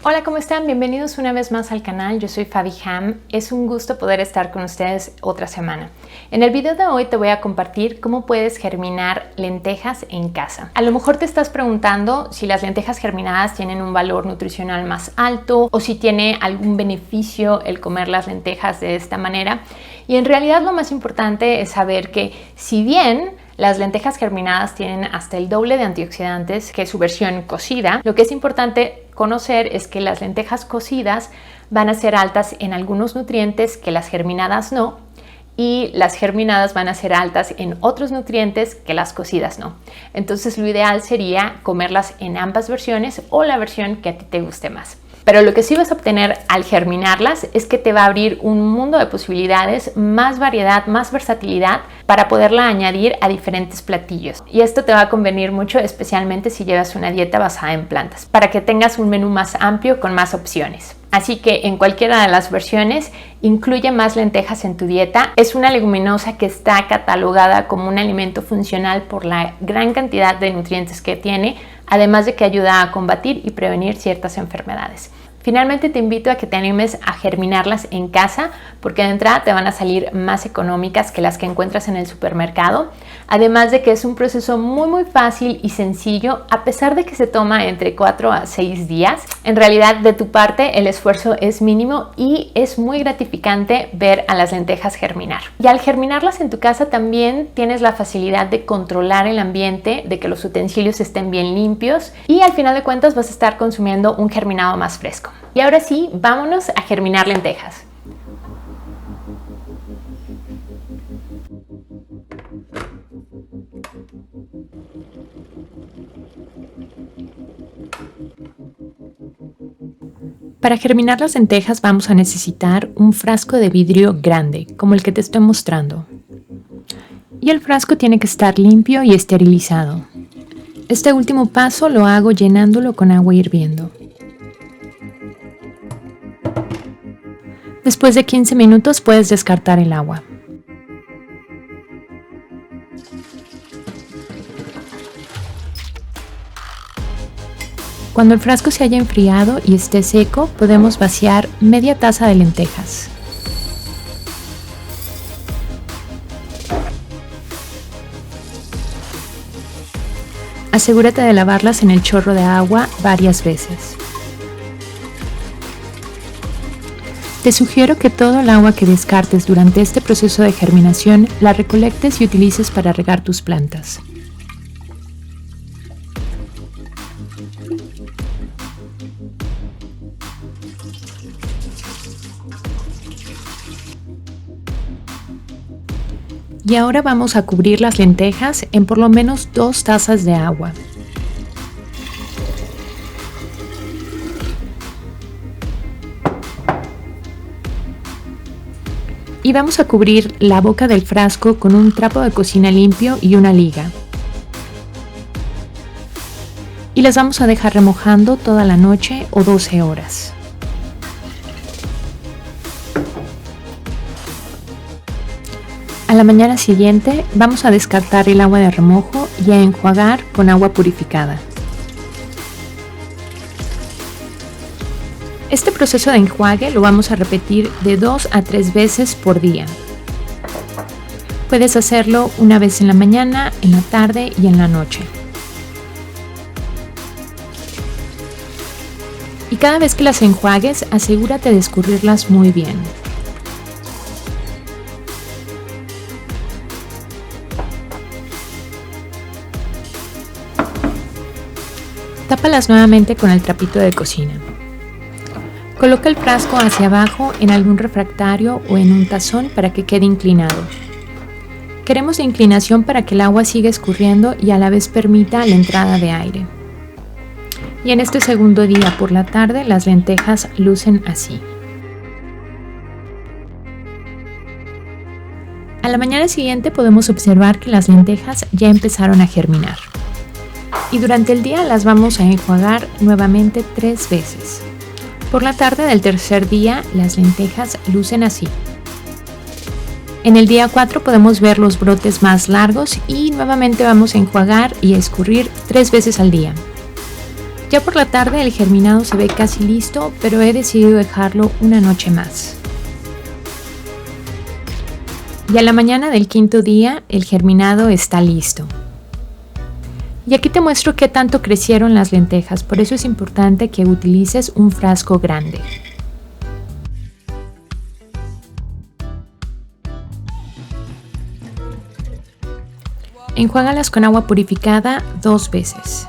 Hola, ¿cómo están? Bienvenidos una vez más al canal. Yo soy Fabi Ham. Es un gusto poder estar con ustedes otra semana. En el video de hoy te voy a compartir cómo puedes germinar lentejas en casa. A lo mejor te estás preguntando si las lentejas germinadas tienen un valor nutricional más alto o si tiene algún beneficio el comer las lentejas de esta manera. Y en realidad lo más importante es saber que si bien las lentejas germinadas tienen hasta el doble de antioxidantes que su versión cocida, lo que es importante conocer es que las lentejas cocidas van a ser altas en algunos nutrientes que las germinadas no, y las germinadas van a ser altas en otros nutrientes que las cocidas no. Entonces lo ideal sería comerlas en ambas versiones o la versión que a ti te guste más. Pero lo que sí vas a obtener al germinarlas es que te va a abrir un mundo de posibilidades, más variedad, más versatilidad para poderla añadir a diferentes platillos. Y esto te va a convenir mucho, especialmente si llevas una dieta basada en plantas, para que tengas un menú más amplio con más opciones. Así que en cualquiera de las versiones incluye más lentejas en tu dieta. Es una leguminosa que está catalogada como un alimento funcional por la gran cantidad de nutrientes que tiene, además de que ayuda a combatir y prevenir ciertas enfermedades. Finalmente te invito a que te animes a germinarlas en casa porque de entrada te van a salir más económicas que las que encuentras en el supermercado, además de que es un proceso muy fácil y sencillo a pesar de que se toma entre 4 a 6 días. En realidad de tu parte el esfuerzo es mínimo y es muy gratificante ver a las lentejas germinar. Y al germinarlas en tu casa también tienes la facilidad de controlar el ambiente, de que los utensilios estén bien limpios y al final de cuentas vas a estar consumiendo un germinado más fresco. Y ahora sí, vámonos a germinar lentejas. Para germinar las lentejas vamos a necesitar un frasco de vidrio grande, como el que te estoy mostrando. Y el frasco tiene que estar limpio y esterilizado. Este último paso lo hago llenándolo con agua hirviendo. Después de 15 minutos puedes descartar el agua. Cuando el frasco se haya enfriado y esté seco, podemos vaciar media taza de lentejas. Asegúrate de lavarlas en el chorro de agua varias veces. Te sugiero que todo el agua que descartes durante este proceso de germinación la recolectes y utilices para regar tus plantas. Y ahora vamos a cubrir las lentejas en por lo menos 2 tazas de agua. Y vamos a cubrir la boca del frasco con un trapo de cocina limpio y una liga. Y las vamos a dejar remojando toda la noche o 12 horas. A la mañana siguiente vamos a descartar el agua de remojo y a enjuagar con agua purificada. Este proceso de enjuague lo vamos a repetir de 2 a 3 veces por día. Puedes hacerlo una vez en la mañana, en la tarde y en la noche. Y cada vez que las enjuagues, asegúrate de escurrirlas muy bien. Tápalas nuevamente con el trapito de cocina. Coloca el frasco hacia abajo en algún refractario o en un tazón para que quede inclinado. Queremos la inclinación para que el agua siga escurriendo y a la vez permita la entrada de aire. Y en este segundo día por la tarde las lentejas lucen así. A la mañana siguiente podemos observar que las lentejas ya empezaron a germinar. Y durante el día las vamos a enjuagar nuevamente 3 veces. Por la tarde del tercer día, las lentejas lucen así. En el día 4 podemos ver los brotes más largos y nuevamente vamos a enjuagar y a escurrir 3 veces al día. Ya por la tarde el germinado se ve casi listo, pero he decidido dejarlo una noche más. Y a la mañana del quinto día el germinado está listo. Y aquí te muestro qué tanto crecieron las lentejas, por eso es importante que utilices un frasco grande. Enjuágalas con agua purificada 2 veces.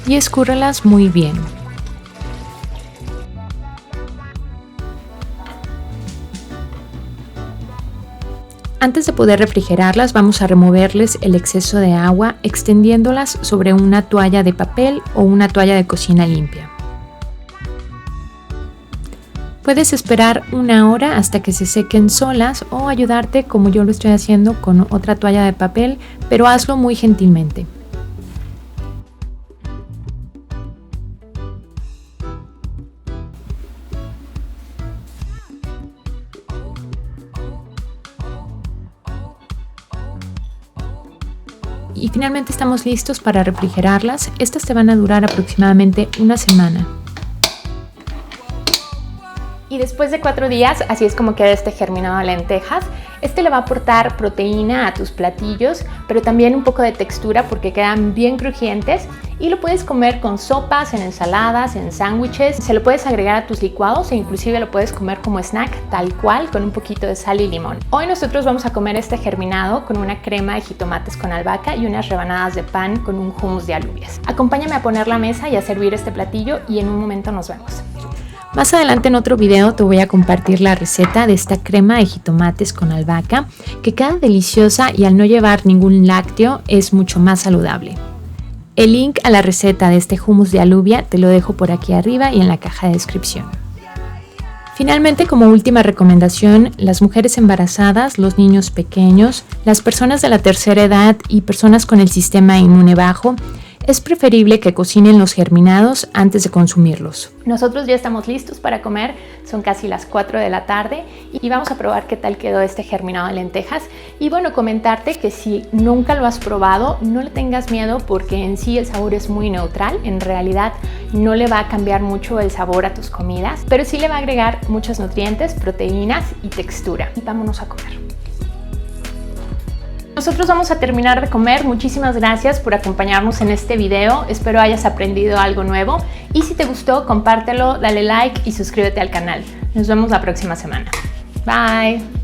Y escúrrelas muy bien. Antes de poder refrigerarlas, vamos a removerles el exceso de agua extendiéndolas sobre una toalla de papel o una toalla de cocina limpia. Puedes esperar 1 hora hasta que se sequen solas o ayudarte como yo lo estoy haciendo con otra toalla de papel, pero hazlo muy gentilmente. Y finalmente estamos listos para refrigerarlas. Estas te van a durar aproximadamente 1 semana. Y después de 4 días, así es como queda este germinado de lentejas. Este le va a aportar proteína a tus platillos, pero también un poco de textura porque quedan bien crujientes y lo puedes comer con sopas, en ensaladas, en sándwiches. Se lo puedes agregar a tus licuados e inclusive lo puedes comer como snack tal cual con un poquito de sal y limón. Hoy nosotros vamos a comer este germinado con una crema de jitomates con albahaca y unas rebanadas de pan con un hummus de alubias. Acompáñame a poner la mesa y a servir este platillo y en un momento nos vemos. Más adelante en otro video te voy a compartir la receta de esta crema de jitomates con albahaca que queda deliciosa y al no llevar ningún lácteo es mucho más saludable. El link a la receta de este hummus de alubia te lo dejo por aquí arriba y en la caja de descripción. Finalmente, como última recomendación, las mujeres embarazadas, los niños pequeños, las personas de la tercera edad y personas con el sistema inmune bajo, es preferible que cocinen los germinados antes de consumirlos. Nosotros ya estamos listos para comer, son casi las 4 de la tarde y vamos a probar qué tal quedó este germinado de lentejas. Y bueno, comentarte que si nunca lo has probado, no le tengas miedo porque en sí el sabor es muy neutral. En realidad no le va a cambiar mucho el sabor a tus comidas, pero sí le va a agregar muchos nutrientes, proteínas y textura. Y vámonos a comer. Nosotros vamos a terminar de comer. Muchísimas gracias por acompañarnos en este video. Espero hayas aprendido algo nuevo y si te gustó, compártelo, dale like y suscríbete al canal. Nos vemos la próxima semana. Bye.